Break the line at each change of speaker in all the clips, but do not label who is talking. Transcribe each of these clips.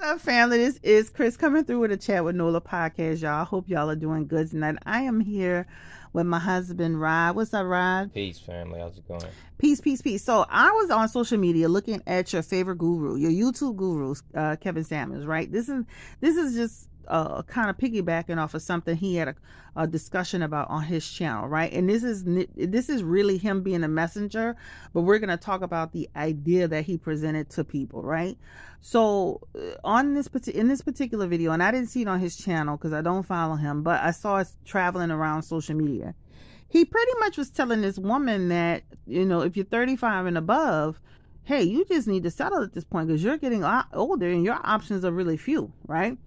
up, family? This is Chris coming through with a Chat with Nola podcast, y'all. I hope y'all are doing good tonight. I am here with my husband, Rod. What's up, Rod?
Peace, family. How's it going?
Peace, peace, peace. So I was on social media looking at your favorite guru, your YouTube guru, Kevin Samuels, right? This is just kind of piggybacking off of something he had a discussion about on his channel, right? And this is really him being a messenger, but we're going to talk about the idea that he presented to people, right? So in this particular video, and I didn't see it on his channel because I don't follow him, but I saw it traveling around social media. He pretty much was telling this woman that, if you're 35 and above, hey, you just need to settle at this point because you're getting older and your options are really few, right?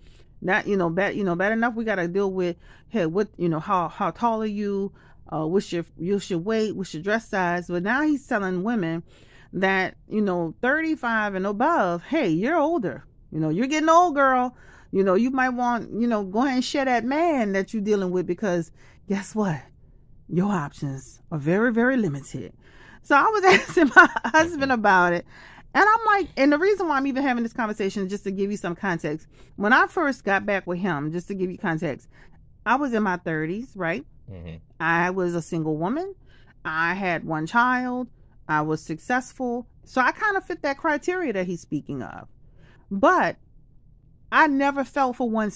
Not, bad enough. We got to deal with, hey, what, how tall are you? What's your weight? What's your dress size? But now he's telling women that, 35 and above, hey, you're older. You're getting old, girl. You might want, go ahead and share that man that you're dealing with because guess what? Your options are very, very limited. So I was asking my husband about it. And I'm like, and the reason why I'm even having this conversation is just to give you some context. When I first got back with him, just to give you context, I was in my 30s, right? Mm-hmm. I was a single woman. I had one child. I was successful. So I kind of fit that criteria that he's speaking of. But I never felt for one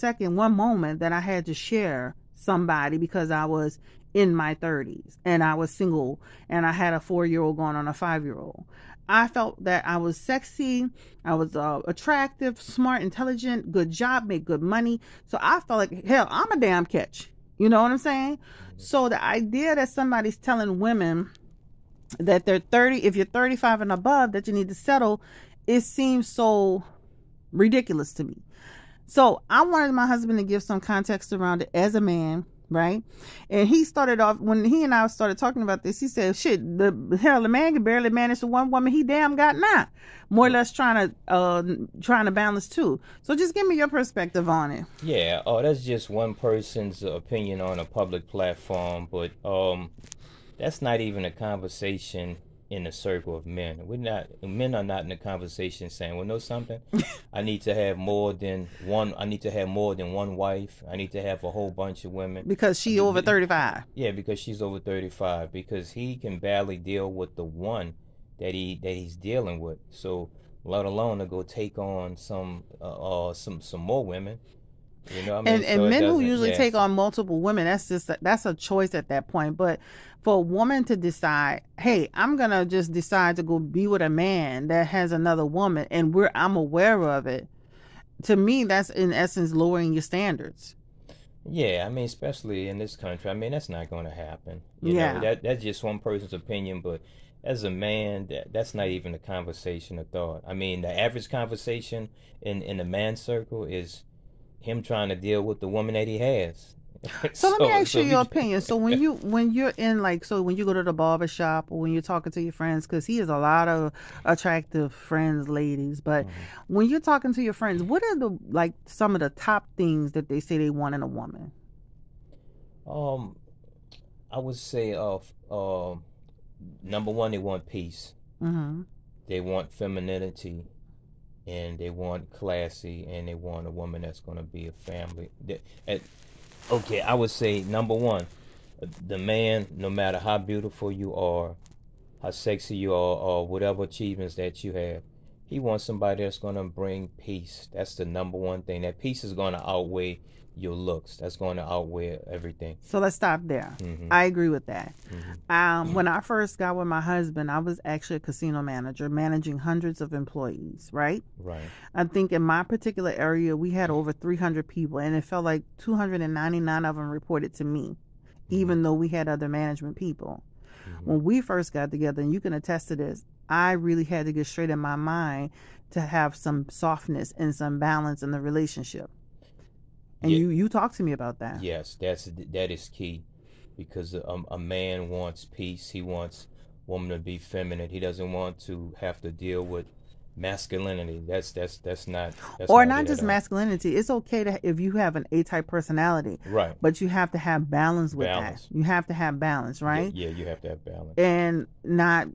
moment that I had to share somebody because I was in my 30s and I was single and I had a 4-year-old going on a 5-year-old. I felt that I was sexy, I was attractive, smart, intelligent, good job, make good money. So I felt like, hell, I'm a damn catch. You know what I'm saying? Mm-hmm. So the idea that somebody's telling women that they're 30, if you're 35 and above, that you need to settle, it seems so ridiculous to me. So I wanted my husband to give some context around it as a man, right? And he started off, when he and I started talking about this, he said, shit, the man can barely manage the one woman he damn got now. More or less trying to balance two. So just give me your perspective on it.
Yeah, that's just one person's opinion on a public platform, but that's not even a conversation in the circle of men. Men are not in the conversation saying, well, know something? I need to have more than one wife. I need to have a whole bunch of women.
Because she's over 35.
Yeah, because she's over 35. Because he can barely deal with the one that he's dealing with. So let alone to go take on some more women. You know what I mean?
And men who usually take on multiple women, that's a choice at that point. But for a woman to decide, hey, I'm gonna just decide to go be with a man that has another woman, and I'm aware of it. To me, that's in essence lowering your standards.
Yeah, I mean, especially in this country, I mean, that's not going to happen. You know, that's just one person's opinion, but as a man, that's not even a conversation of thought. I mean, the average conversation in the man circle is him trying to deal with the woman that he has.
So let me ask you your opinion. So when you're in when you go to the barber shop or when you're talking to your friends, because he has a lot of attractive friends, ladies, but when you're talking to your friends, what are some of the top things that they say they want in a woman?
I would say number one, they want peace. Mm-hmm. They want femininity. And they want classy, and they want a woman that's going to be a family. Okay, I would say number one, the man, no matter how beautiful you are, how sexy you are, or whatever achievements that you have, he wants somebody that's going to bring peace. That's the number one thing. That peace is going to outweigh your looks. That's going to outweigh everything.
So let's stop there. Mm-hmm. I agree with that. Mm-hmm. When I first got with my husband, I was actually a casino manager, managing hundreds of employees, right?
Right.
I think in my particular area, we had over 300 people, and it felt like 299 of them reported to me, even though we had other management people. Mm-hmm. When we first got together, and you can attest to this, I really had to get straight in my mind to have some softness and some balance in the relationship. And you talk to me about that.
Yes, that is key, because a man wants peace. He wants woman to be feminine. He doesn't want to have to deal with masculinity. That's
Or
not
not
it at
just
all.
masculinity. It's okay to if you have an A-type personality,
Right.
but you have to have balance with that.
Balance.
You have to have balance,
Yeah,
right?
yeah, you have to have balance.
And not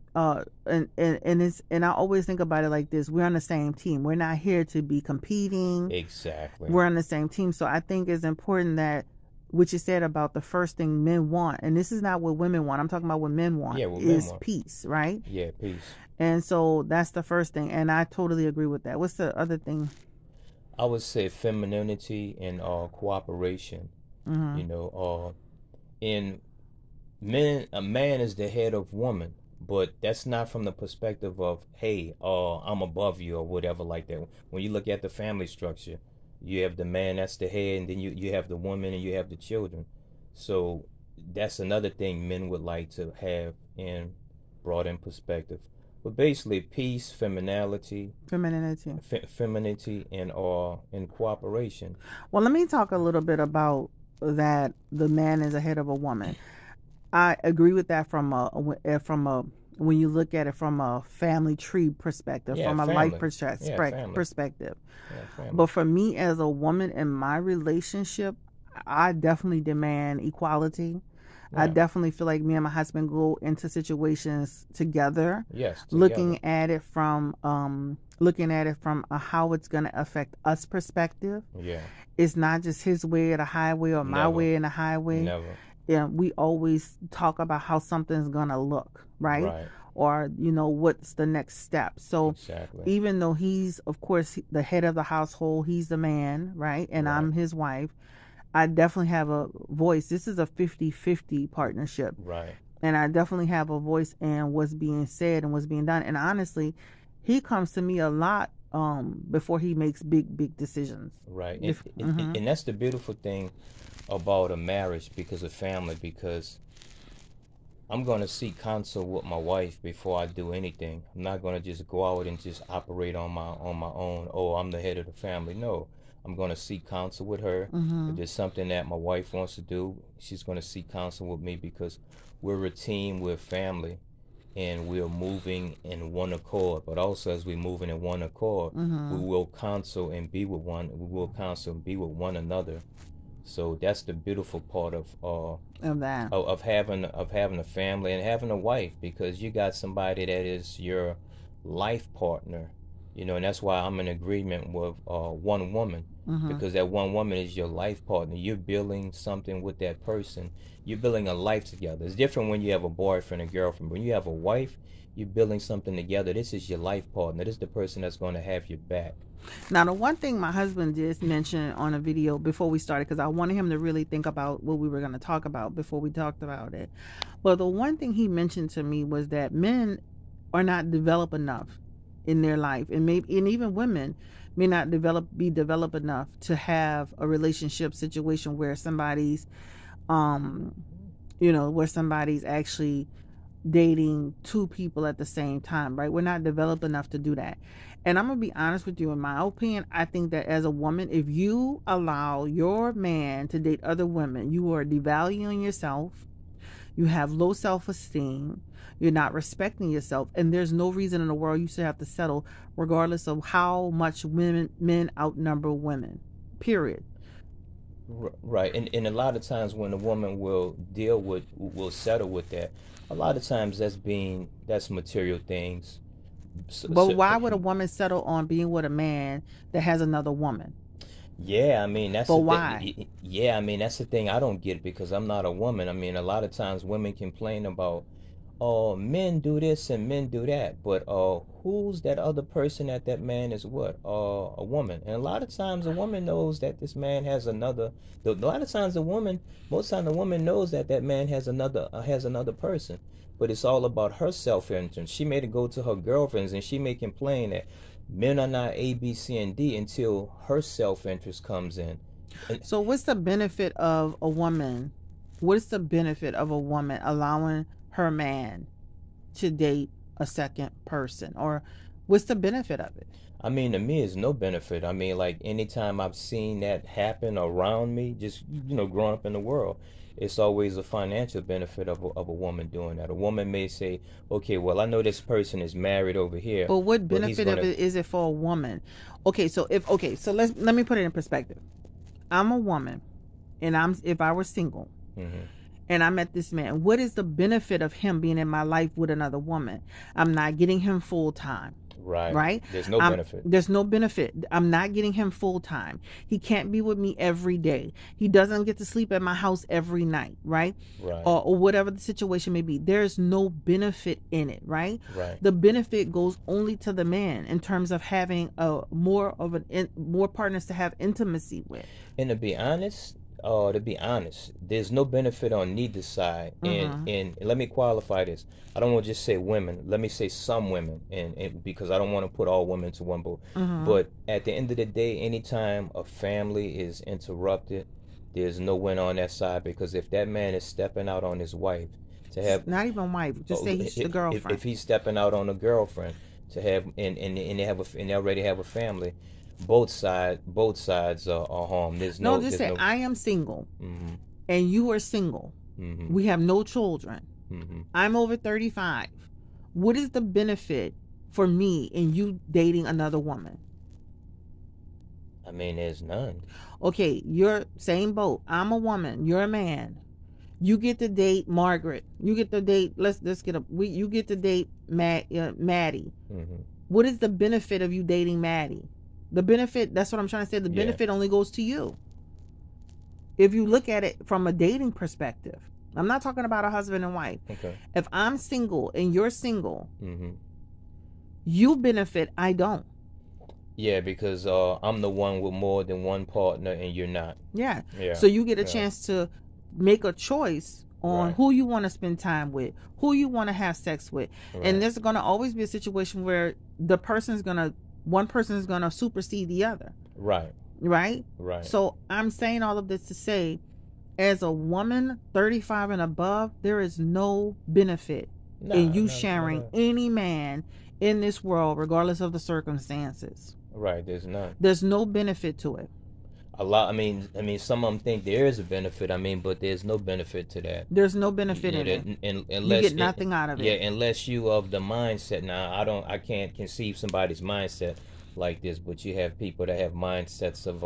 and it's and I always think about it like this: we're on the same team. We're not here to be competing.
Exactly.
We're on the same team. So I think it's important that what you said about the first thing men want, and this is not what women want. I'm talking about what men want
Yeah, what men
is
want.
peace, right?
Yeah, peace.
And so that's the first thing, and I totally agree with that. What's the other thing?
I would say femininity and cooperation.
Mm-hmm.
You know, in men, a man is the head of woman, but that's not from the perspective of, hey, I'm above you or whatever like that. When you look at the family structure, you have the man that's the head, and then you have the woman and you have the children. So that's another thing men would like to have in brought in perspective. But basically, peace,
Femininity.
femininity, and cooperation.
Well, let me talk a little bit about that. The man is ahead of a woman. I agree with that from a when you look at it from a family tree perspective,
Yeah,
from a life
family. Yeah, family.
perspective.
Yeah, family.
But for me as a woman in my relationship, I definitely demand equality. I
Yeah.
definitely feel like me and my husband go into situations together,
Yes, together.
looking at it from a how it's going to affect us perspective.
Yeah.
It's not just his way or the highway or my
Never.
way and the highway.
Never.
Yeah, we always talk about how something's gonna look, right?
Right.
Or what's the next step. So
Exactly.
even though he's of course the head of the household, he's the man, right? And
Right.
I'm his wife. I definitely have a voice. This is a 50-50 partnership.
Right.
And I definitely have a voice in what's being said and what's being done. And honestly, he comes to me a lot before he makes big decisions.
Right.
Mm-hmm.
And that's the beautiful thing about a marriage because of family, because I'm going to seek counsel with my wife before I do anything. I'm not going to just go out and just operate on my own. Oh, I'm the head of the family. No. I'm going to seek counsel with her.
Mm-hmm.
If there's something that my wife wants to do, she's going to seek counsel with me because we're a team, we're family, and we're moving in one accord. But also, as we're moving in one accord,
Mm-hmm.
we will counsel and be with one. We will counsel and be with one another. So that's the beautiful part
Of that.
of having a family and having a wife, because you got somebody that is your life partner, and that's why I'm in agreement with one woman,
Mm-hmm.
because that one woman is your life partner. You're building something with that person. You're building a life together. It's different when you have a boyfriend and girlfriend. When you have a wife, you're building something together. This is your life partner. This is the person that's going to have your back.
Now, the one thing my husband did mention on a video before we started, because I wanted him to really think about what we were going to talk about before we talked about it. But the one thing he mentioned to me was that men are not developed enough in their life, and even women may not be developed enough to have a relationship situation where somebody's, where somebody's actually dating two people at the same time, right? We're not developed enough to do that. And I'm going to be honest with you, in my opinion, I think that as a woman, if you allow your man to date other women, you are devaluing yourself. You have low self-esteem. You're not respecting yourself. And there's no reason in the world you should have to settle, regardless of how much men outnumber women. Period.
Right. And a lot of times when a woman will settle with that, a lot of times that's material things.
But why would a woman settle on being with a man that has another woman?
Yeah, I mean that's
But
the
why?
thing. Yeah, I mean that's the thing I don't get, because I'm not a woman. I mean, a lot of times women complain about, oh, men do this and men do that, but who's that other person that man is with? A woman. And a lot of times a woman knows that this man has another. A lot of times most time the woman knows that man has another person, but it's all about her self-interest. She may go to her girlfriends and she may complain that men are not A, B, C, and D until her self-interest comes in. And
So what's the benefit of a woman? What's the benefit of a woman allowing her man to date a second person? Or what's the benefit of it?
I mean, to me, it's no benefit. I mean, like anytime I've seen that happen around me, just growing up in the world, it's always a financial benefit of a woman doing that. A woman may say, okay, well, I know this person is married over here,
But what
but he's
benefit of
gonna.
it is it for a woman? Okay, so let me put it in perspective. I'm a woman, and if I were single,
Hmm.
and I met this man, what is the benefit of him being in my life with another woman? I'm not getting him full time.
Right.
Right?
There's no benefit.
There's no benefit. I'm not getting him full time. He can't be with me every day. He doesn't get to sleep at my house every night, right?
Right.
Or whatever the situation may be. There's no benefit in it, right?
Right.
The benefit goes only to the man in terms of having more partners to have intimacy with.
And to be honest, there's no benefit on neither side. And let me qualify this. I don't want to just say women. Let me say some women, and because I don't want to put all women to one boat. But at the end of the day, anytime a family is interrupted, there's no win on that side, because if that man is stepping out on his wife to have,
not even wife, just say he's the girlfriend.
If he's stepping out on a girlfriend to have, and they already have a family, both sides are harmed.
Just say I am single, and you are single. We have no children. I'm over 35. What is the benefit for me in you dating another woman?
I mean, there's none.
Okay, you're same boat. I'm a woman. You're a man. You get to date Margaret. You get to date. You get to date Maddie. What is the benefit of you dating Maddie? The benefit. That's what I'm trying to say. The benefit only goes to you. If you look at it from a dating perspective, I'm not talking about a husband and wife.
Okay.
If I'm single and you're single, you benefit. I don't.
Yeah, because I'm the one with more than one partner and you're not.
Yeah. So you get a chance to make a choice on who you want to spend time with, who you want to have sex with. And there's going to always be a situation where one person is going to supersede the other. Right. So I'm saying all of this to say, as a woman 35 and above, there is no benefit in you sharing any man in this world, regardless of the circumstances.
Right. There's none.
There's no benefit to it.
A lot. I mean, some of them think there is a benefit. But there's no benefit to that.
There's no benefit in it. Unless you get nothing out of it.
Yeah, unless you of the mindset. Now, I can't conceive somebody's mindset like this, but you have people that have mindsets of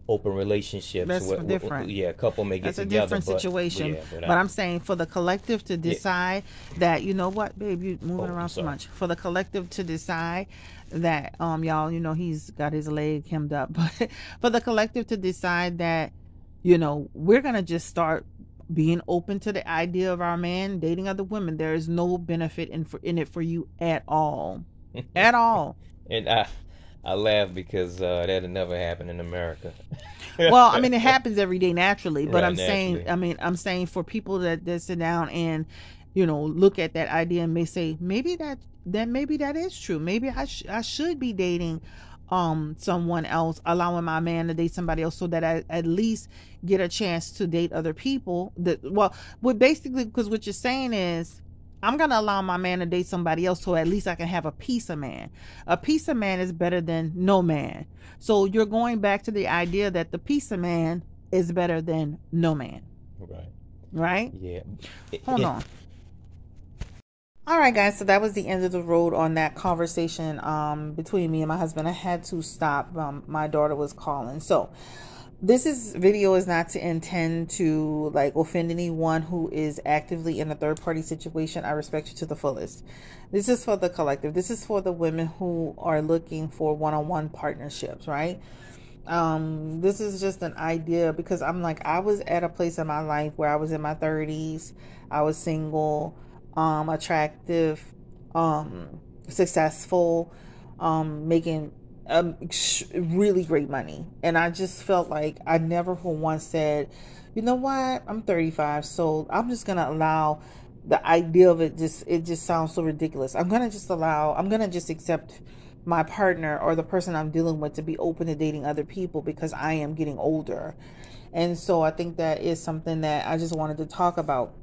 open relationships.
That's different.
A couple may get together.
That's a different situation. But I'm saying for the collective to decide that, you know what, babe, you're moving around so much. For the collective to decide that, y'all, he's got his leg hemmed up. But for the collective to decide that, we're going to just start being open to the idea of our man dating other women. There is no benefit in it for you at all. At all.
And I laugh because that'll never happen in America.
Well, it happens every day naturally, but I'm saying for people that sit down and, look at that idea and may say, maybe that is true. Maybe I should be dating someone else, allowing my man to date somebody else, so that I at least get a chance to date other people. Basically, because what you're saying is, I'm going to allow my man to date somebody else so at least I can have a piece of man. A piece of man is better than no man. So you're going back to the idea that the piece of man is better than no man. Right? Yeah. Hold on. All right, guys. So that was the end of the road on that conversation between me and my husband. I had to stop. My daughter was calling. So this video is not to intend to offend anyone who is actively in a third party situation. I respect you to the fullest. This is for the collective. This is for the women who are looking for one-on-one partnerships, right? This is just an idea because I was at a place in my life where I was in my 30s. I was single, attractive, successful, making really great money, and I just felt like I never for once said, you know what, I'm 35, so I'm just gonna allow the idea of it just sounds so ridiculous. I'm gonna just accept my partner or the person I'm dealing with to be open to dating other people because I am getting older. And so I think that is something that I just wanted to talk about.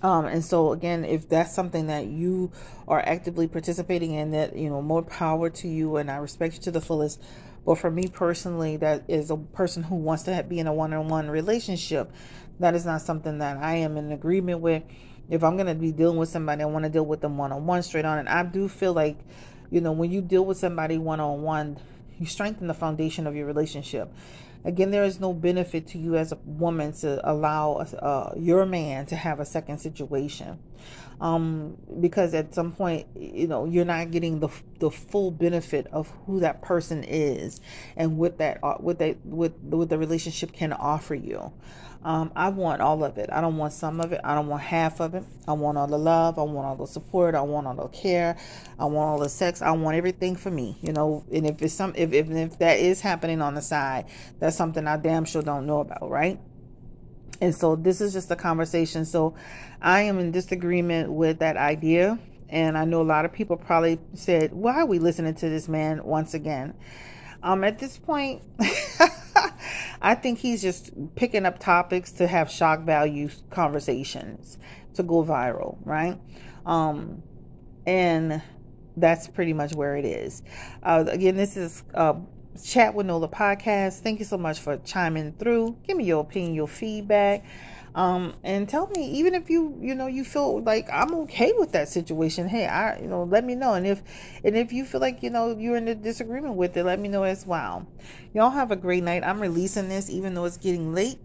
And so again, if that's something that you are actively participating in, that, more power to you, and I respect you to the fullest. But for me personally, that is a person who wants to be in a one-on-one relationship. That is not something that I am in agreement with. If I'm going to be dealing with somebody, I want to deal with them one-on-one, straight on. And I do feel like, when you deal with somebody one-on-one, you strengthen the foundation of your relationship. Again, there is no benefit to you as a woman to allow your man to have a second situation, because at some point, you're not getting the full benefit of who that person is and what the relationship can offer you. I want all of it. I don't want some of it. I don't want half of it. I want all the love. I want all the support. I want all the care. I want all the sex. I want everything for me, and if it's if that is happening on the side, that's something I damn sure don't know about, right? And so this is just a conversation. So I am in disagreement with that idea. And I know a lot of people probably said, why are we listening to this man once again? At this point, I think he's just picking up topics to have shock value conversations to go viral, right? And that's pretty much where it is. Again, this is Chat with Nola podcast. Thank you so much for chiming through. Give me your opinion, your feedback, and tell me, even if you feel like I'm okay with that situation, hey, let me know. And if you feel like you're in a disagreement with it, let me know as well. Y'all have a great night. I'm releasing this even though it's getting late.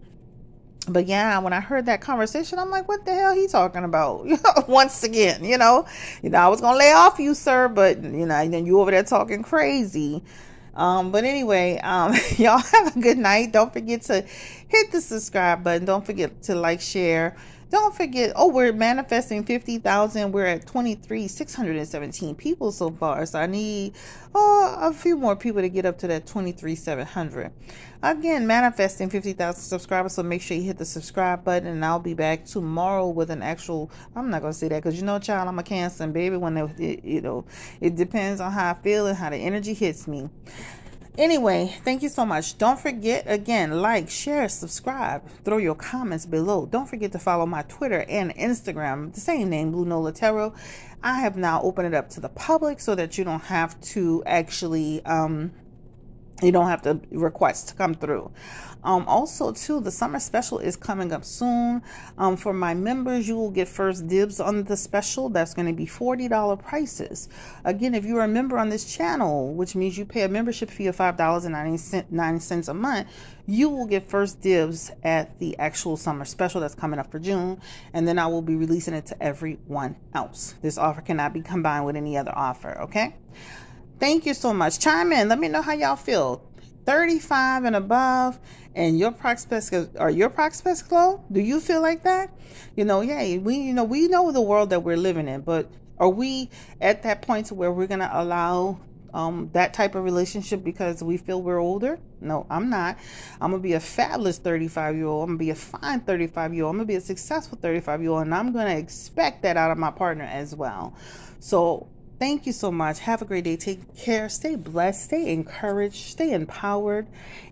But yeah, when I heard that conversation, I'm like, what the hell he talking about? Once again, I was gonna lay off you, sir, but then you over there talking crazy. But anyway, y'all have a good night. Don't forget to hit the subscribe button. Don't forget to like, share. Don't forget, we're manifesting 50,000. We're at 617 people so far. So I need a few more people to get up to that 700. Again, manifesting 50,000 subscribers. So make sure you hit the subscribe button, and I'll be back tomorrow with an actual, I'm not going to say that because child, I'm a Cancer, and baby, when it depends on how I feel and how the energy hits me. Anyway, thank you so much. Don't forget, again, like, share, subscribe, throw your comments below. Don't forget to follow my Twitter and Instagram, the same name, Blue Nola Tarot. I have now opened it up to the public so that you don't have to actually, you don't have to request to come through. Also, too, the summer special is coming up soon. For my members, you will get first dibs on the special. That's going to be $40 prices. Again, if you're a member on this channel, which means you pay a membership fee of $5.99 a month, you will get first dibs at the actual summer special that's coming up for June. And then I will be releasing it to everyone else. This offer cannot be combined with any other offer, okay? Thank you so much. Chime in. Let me know how y'all feel. 35 and above, and your prospects glow. Do you feel like that? We know the world that we're living in, but are we at that point to where we're gonna allow that type of relationship because we feel we're older? No, I'm not. I'm gonna be a fabulous 35-year-old. I'm gonna be a fine 35-year-old. I'm gonna be a successful 35-year-old, and I'm gonna expect that out of my partner as well. So thank you so much. Have a great day. Take care. Stay blessed. Stay encouraged. Stay empowered.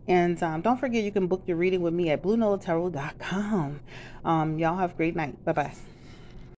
And don't forget, you can book your reading with me at BlueNolaTarot.com. Y'all have a great night. Bye-bye.